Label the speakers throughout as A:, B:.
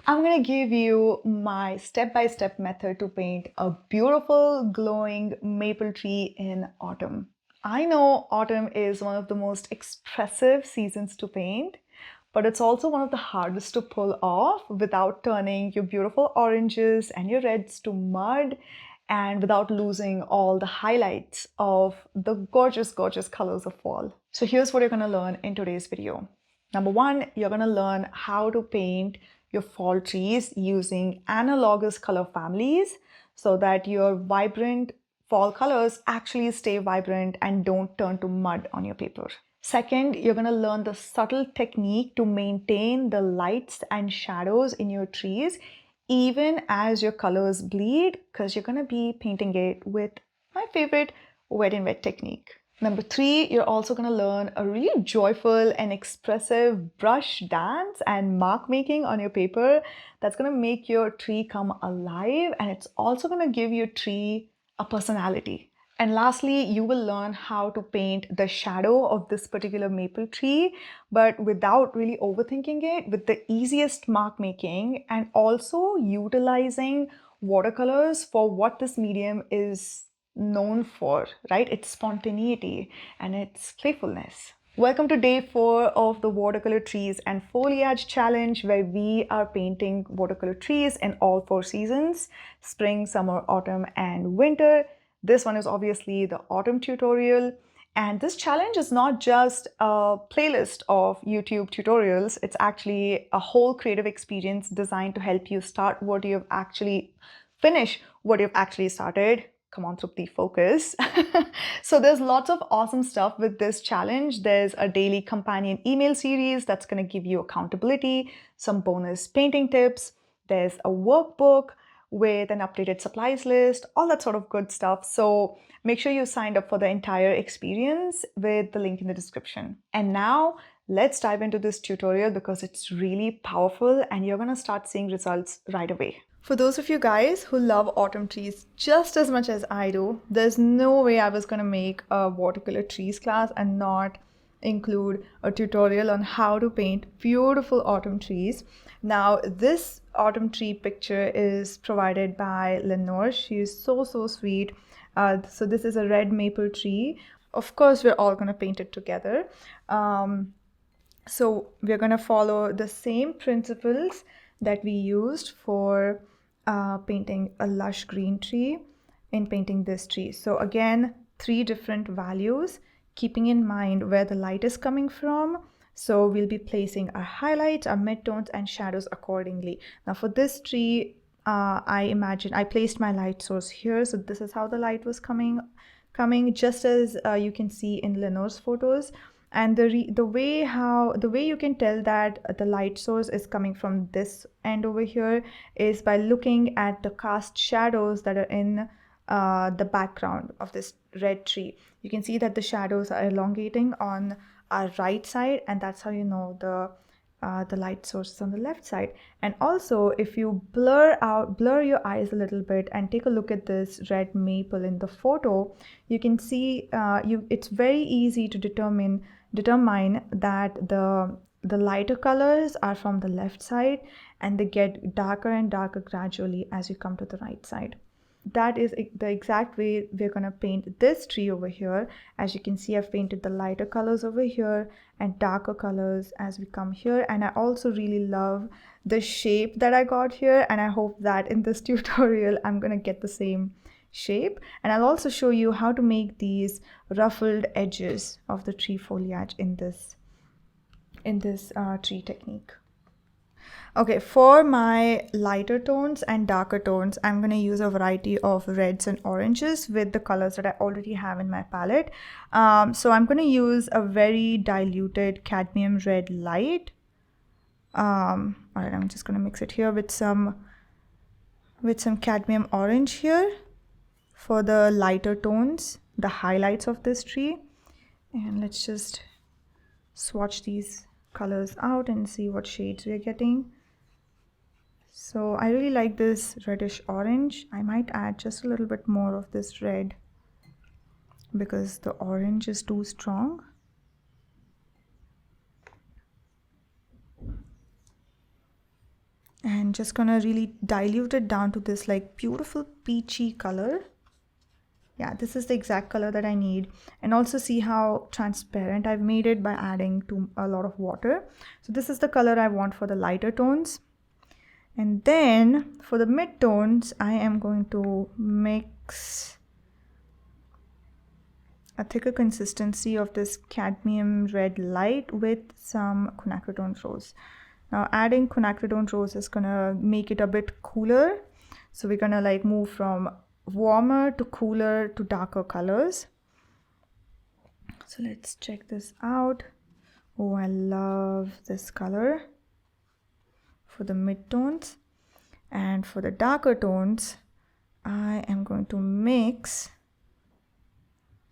A: I'm gonna give you my step-by-step method to paint a beautiful glowing maple tree in autumn. I know autumn is one of the most expressive seasons to paint, but it's also one of the hardest to pull off without turning your beautiful oranges and your reds to mud and without losing all the highlights of the gorgeous, gorgeous colors of fall. So here's what you're gonna learn in today's video. Number one, you're gonna learn how to paint your fall trees using analogous color families so that your vibrant fall colors actually stay vibrant and don't turn to mud on your paper. Second, you're going to learn the subtle technique to maintain the lights and shadows in your trees even as your colors bleed, because you're going to be painting it with my favorite wet and wet technique. Number three, you're also going to learn a really joyful and expressive brush dance and mark making on your paper that's going to make your tree come alive, and it's also going to give your tree a personality. And lastly, you will learn how to paint the shadow of this particular maple tree, but without really overthinking it, with the easiest mark making, and also utilizing watercolors for what this medium is known for, right? Its spontaneity and its playfulness. Welcome to day 4 of the Watercolor Trees and Foliage Challenge, where we are painting watercolor trees in all 4 seasons: spring, summer, autumn, and winter. This one is obviously the autumn tutorial. And this challenge is not just a playlist of YouTube tutorials, it's actually a whole creative experience designed to help you start what you've actually finish what you've actually started. Come on, Trupti, focus. So there's lots of awesome stuff with this challenge. There's a daily companion email series that's going to give you accountability, some bonus painting tips. There's a workbook with an updated supplies list, all that sort of good stuff. So make sure you signed up for the entire experience with the link in the description. And now let's dive into this tutorial because it's really powerful and you're going to start seeing results right away. For those of you guys who love autumn trees just as much as I do, there's no way I was going to make a watercolor trees class and not include a tutorial on how to paint beautiful autumn trees. Now, this autumn tree picture is provided by Lenore. She is so sweet. So this is a red maple tree. Of course, we're all going to paint it together. So we're going to follow the same principles that we used for painting a lush green tree in painting this tree. So again, 3 different values, keeping in mind where the light is coming from. So we'll be placing our highlights, our midtones, and shadows accordingly. Now for this tree, I placed my light source here. So this is how the light was coming just as you can see in Lenore's photos. And the way you can tell that the light source is coming from this end over here is by looking at the cast shadows that are in the background of this red tree. You can see that the shadows are elongating on our right side, and that's how you know the light source is on the left side. And also, if you blur your eyes a little bit and take a look at this red maple in the photo, you can see it's very easy to determine that the lighter colors are from the left side and they get darker and darker gradually as you come to the right side. That is the exact way we're going to paint this tree over here. As you can see, I've painted the lighter colors over here and darker colors as we come here. And I also really love the shape that I got here, and I hope that in this tutorial I'm going to get the same shape. And I'll also show you how to make these ruffled edges of the tree foliage in this tree technique. Okay, for my lighter tones and darker tones, I'm going to use a variety of reds and oranges with the colors that I already have in my palette. So I'm going to use a very diluted cadmium red light. All right, I'm just going to mix it here with some cadmium orange here for the lighter tones, the highlights of this tree. And let's just swatch these colors out and see what shades we're getting. So I really like this reddish orange. I might add just a little bit more of this red because the orange is too strong. And just gonna really dilute it down to this like beautiful peachy color. Yeah, this is the exact color that I need. And also see how transparent I've made it by adding to a lot of water. So this is the color I want for the lighter tones. And then for the mid-tones, I am going to mix a thicker consistency of this cadmium red light with some quinacridone rose. Now adding quinacridone rose is gonna make it a bit cooler. So we're gonna like move from warmer to cooler to darker colors. So let's check this out. Oh, I love this color for the mid-tones. And for the darker tones, I am going to mix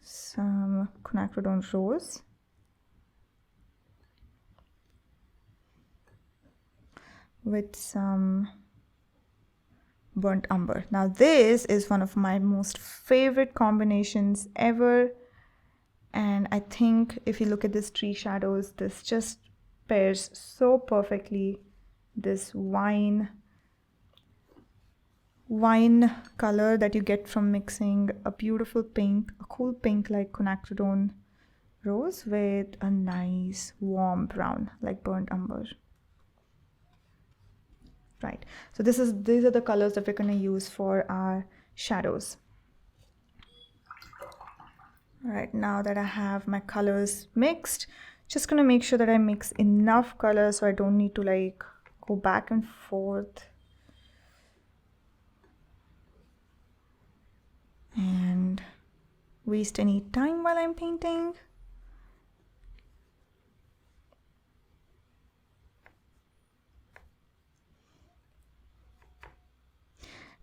A: some quinacridone rose with some burnt umber. Now this is one of my most favorite combinations ever, and I think if you look at this tree shadows, this just pairs so perfectly. This wine color that you get from mixing a beautiful pink, a cool pink like quinacridone rose with a nice warm brown like burnt umber. Right, so these are the colors that we're going to use for our shadows. All right, now that I have my colors mixed, just going to make sure that I mix enough colors so I don't need to like go back and forth and waste any time while I'm painting.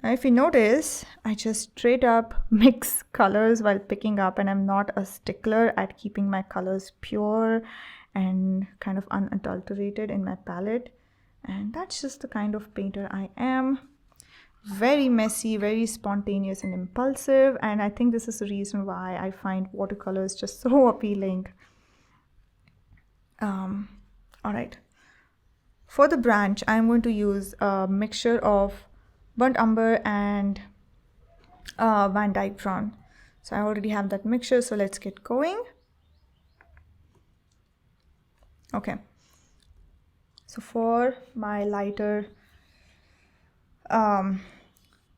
A: Now if you notice, I just straight up mix colors while picking up, and I'm not a stickler at keeping my colors pure and kind of unadulterated in my palette. And that's just the kind of painter I am. Very messy, very spontaneous and impulsive, and I think this is the reason why I find watercolors just so appealing. All right, for the branch I'm going to use a mixture of burnt umber and Van Dyke brown. So I already have that mixture, so let's get going. Okay, so for my lighter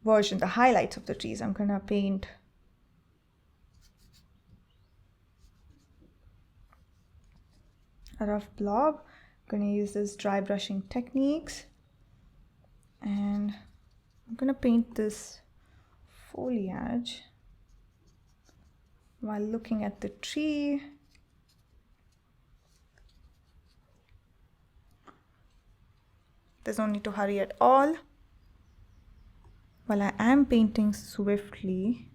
A: version, the highlights of the trees, I'm gonna paint a rough blob. I'm gonna use this dry brushing techniques, and I'm gonna paint this foliage while looking at the tree. There's no need to hurry at all. While I am painting swiftly,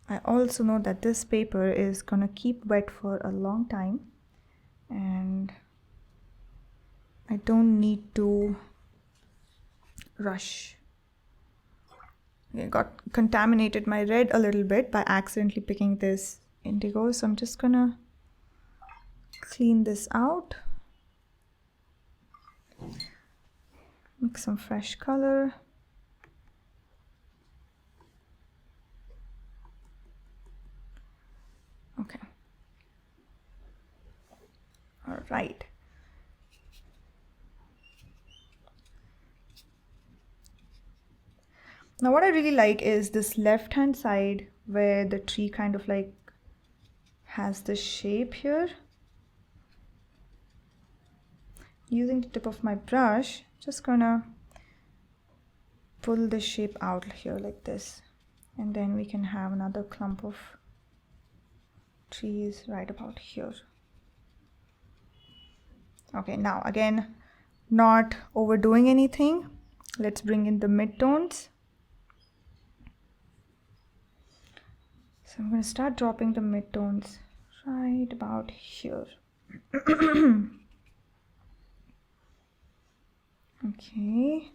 A: I also know that this paper is gonna keep wet for a long time, and I don't need to rush. I got contaminated my red a little bit by accidentally picking this indigo, so I'm just gonna clean this out, mix some fresh color. Okay, all right. Now what I really like is this left hand side where the tree kind of like has this shape here. Using the tip of my brush, just gonna pull the shape out here like this, and then we can have another clump of trees right about here. Okay, now again, not overdoing anything. Let's bring in the mid-tones. So I'm going to start dropping the mid-tones right about here. Okay.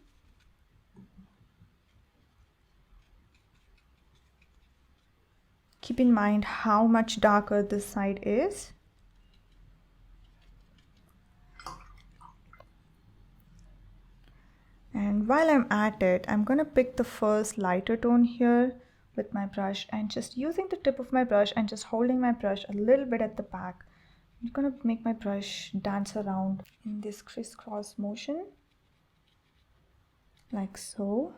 A: Keep in mind how much darker this side is. And while I'm at it, I'm gonna pick the first lighter tone here with my brush and just using the tip of my brush and just holding my brush a little bit at the back. I'm gonna make my brush dance around in this crisscross motion, like so.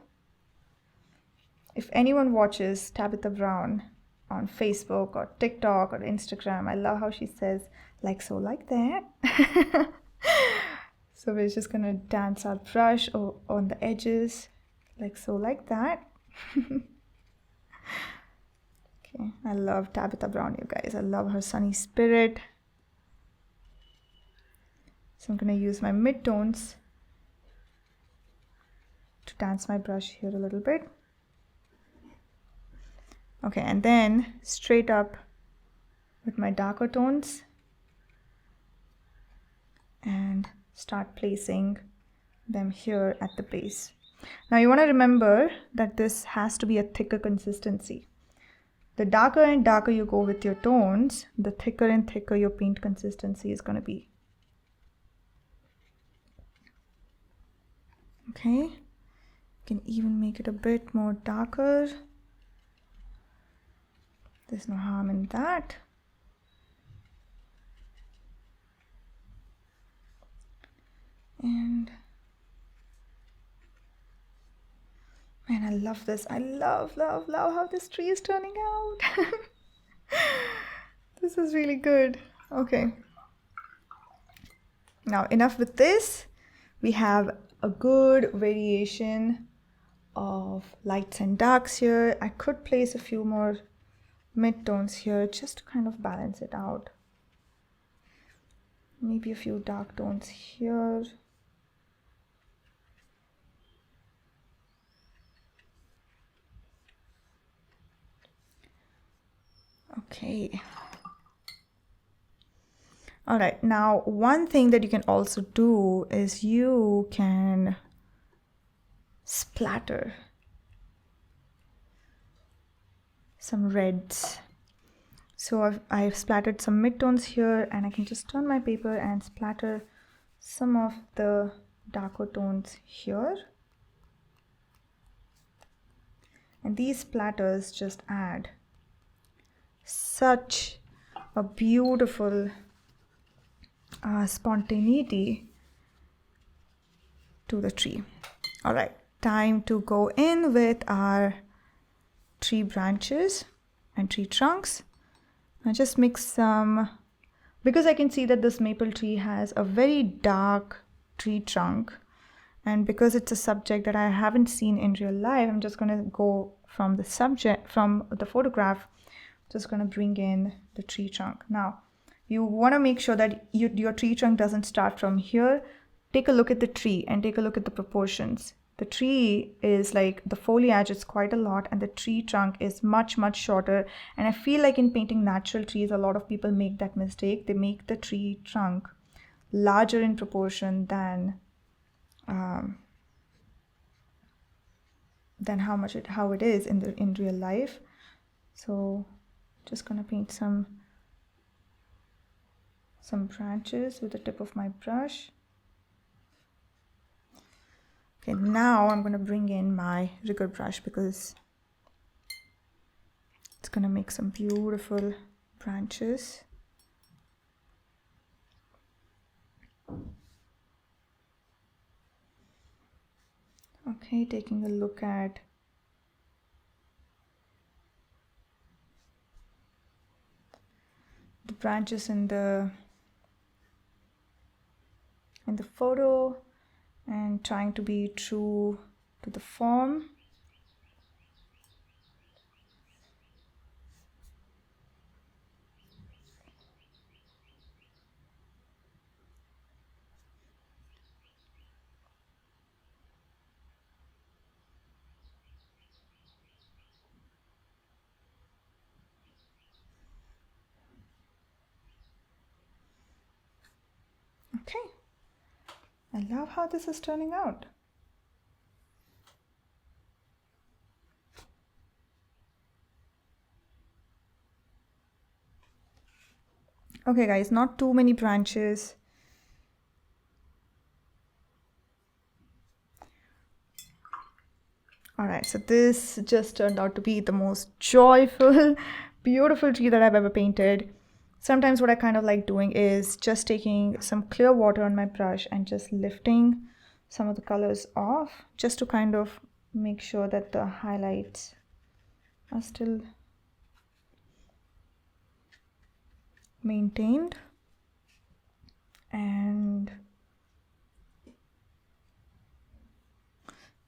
A: If anyone watches Tabitha Brown on Facebook or TikTok or Instagram, I love how she says, like so, like that. So we're just gonna dance our brush on the edges, like so, like that. Okay, I love Tabitha Brown, you guys. I love her sunny spirit. So I'm gonna use my midtones to dance my brush here a little bit. Okay, and then straight up with my darker tones and start placing them here at the base. Now you want to remember that this has to be a thicker consistency. The darker and darker you go with your tones, the thicker and thicker your paint consistency is going to be. Okay, you can even make it a bit more darker. There's no harm in that. And man, I love this. I love how this tree is turning out. This is really good. Okay. Now enough with this. We have a good variation of lights and darks here. I could place a few more mid-tones here just to kind of balance it out. Maybe a few dark tones here. Okay. All right, now one thing that you can also do is you can splatter some reds. So I've splattered some midtones here, and I can just turn my paper and splatter some of the darker tones here. And these splatters just add such a beautiful spontaneity to the tree. All right, time to go in with our tree branches and tree trunks. I just mix some, because I can see that this maple tree has a very dark tree trunk, and because it's a subject that I haven't seen in real life, I'm just going to go from the subject, from the photograph, just going to bring in the tree trunk. Now you want to make sure that your tree trunk doesn't start from here. Take a look at the tree and take a look at the proportions. The tree is like, the foliage is quite a lot and the tree trunk is much shorter. And I feel like in painting natural trees, a lot of people make that mistake. They make the tree trunk larger in proportion than how it is in real life. So just gonna paint some branches with the tip of my brush. Okay, now I'm gonna bring in my rigger brush because it's gonna make some beautiful branches. Okay, taking a look at the branches in the photo and trying to be true to the form. Okay, I love how this is turning out. Okay guys, not too many branches. All right, so this just turned out to be the most joyful, beautiful tree that I've ever painted. Sometimes what I kind of like doing is just taking some clear water on my brush and just lifting some of the colors off, just to kind of make sure that the highlights are still maintained. And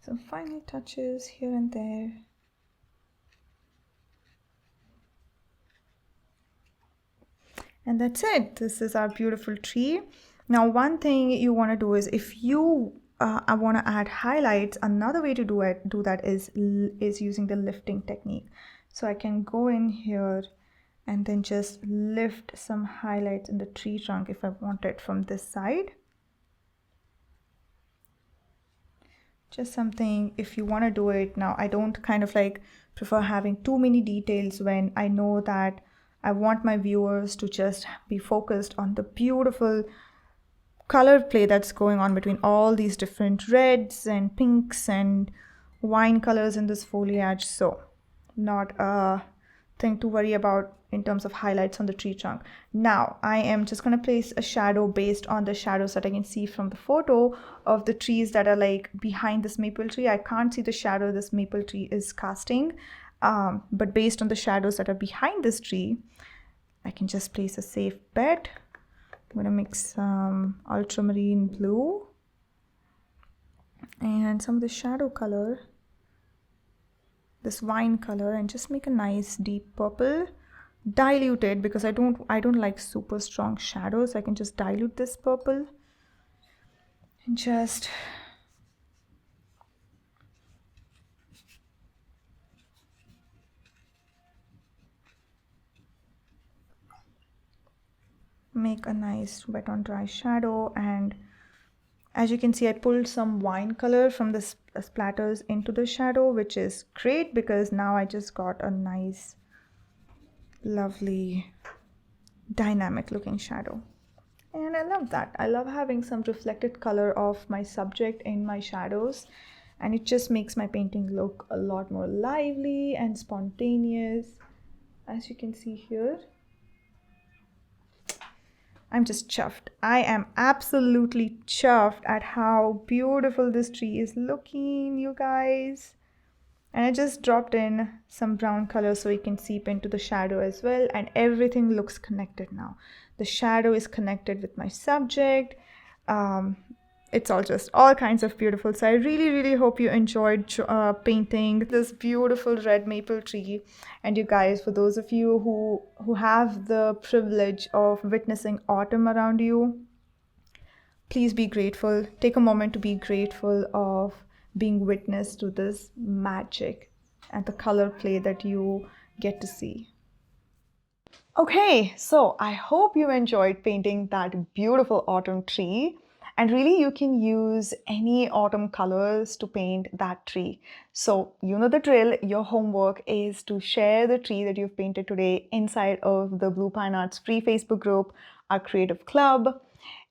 A: some final touches here and there. And that's it. This is our beautiful tree. Now, one thing you want to do is, if you want to add highlights, another way to do that is using the lifting technique. So I can go in here and then just lift some highlights in the tree trunk if I want it from this side. Just something, if you want to do it. Now, I don't kind of like prefer having too many details when I know that I want my viewers to just be focused on the beautiful color play that's going on between all these different reds and pinks and wine colors in this foliage. So not a thing to worry about in terms of highlights on the tree trunk. Now I am just going to place a shadow based on the shadows that I can see from the photo of the trees that are like behind this maple tree. I can't see the shadow this maple tree is casting, but based on the shadows that are behind this tree, I can just place a safe bet. I'm going to mix some ultramarine blue and some of the shadow color, this wine color, and just make a nice deep purple. Dilute it because I don't like super strong shadows. I can just dilute this purple and just make a nice wet on dry shadow. And as you can see, I pulled some wine color from the splatters into the shadow, which is great because now I just got a nice, lovely, dynamic looking shadow. And I love that. I love having some reflected color of my subject in my shadows, and it just makes my painting look a lot more lively and spontaneous. As you can see here, I'm just chuffed. I am absolutely chuffed at how beautiful this tree is looking, you guys. And I just dropped in some brown color so it can seep into the shadow as well, and everything looks connected now. The shadow is connected with my subject. It's all kinds of beautiful. So I really hope you enjoyed painting this beautiful red maple tree. And you guys, for those of you who have the privilege of witnessing autumn around you, please be grateful. Take a moment to be grateful of being witness to this magic and the color play that you get to see. Okay, so I hope you enjoyed painting that beautiful autumn tree. And really, you can use any autumn colors to paint that tree. So you know the drill. Your homework is to share the tree that you've painted today inside of the Blue Pine Arts free Facebook group, our creative club.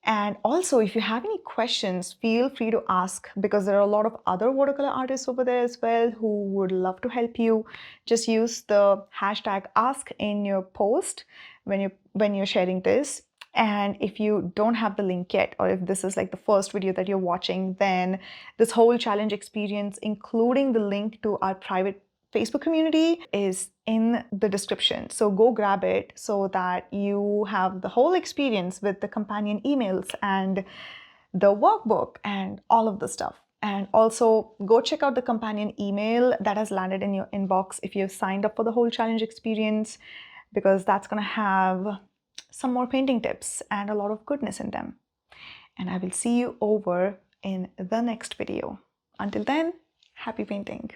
A: And also, if you have any questions, feel free to ask, because there are a lot of other watercolor artists over there as well who would love to help you. Just use the hashtag ask in your post when you're sharing this. And if you don't have the link yet, or if this is like the first video that you're watching, then this whole challenge experience, including the link to our private Facebook community, is in the description. So go grab it so that you have the whole experience with the companion emails and the workbook and all of the stuff. And also go check out the companion email that has landed in your inbox if you've signed up for the whole challenge experience, because that's going to have some more painting tips and a lot of goodness in them. And I will see you over in the next video. Until then, happy painting.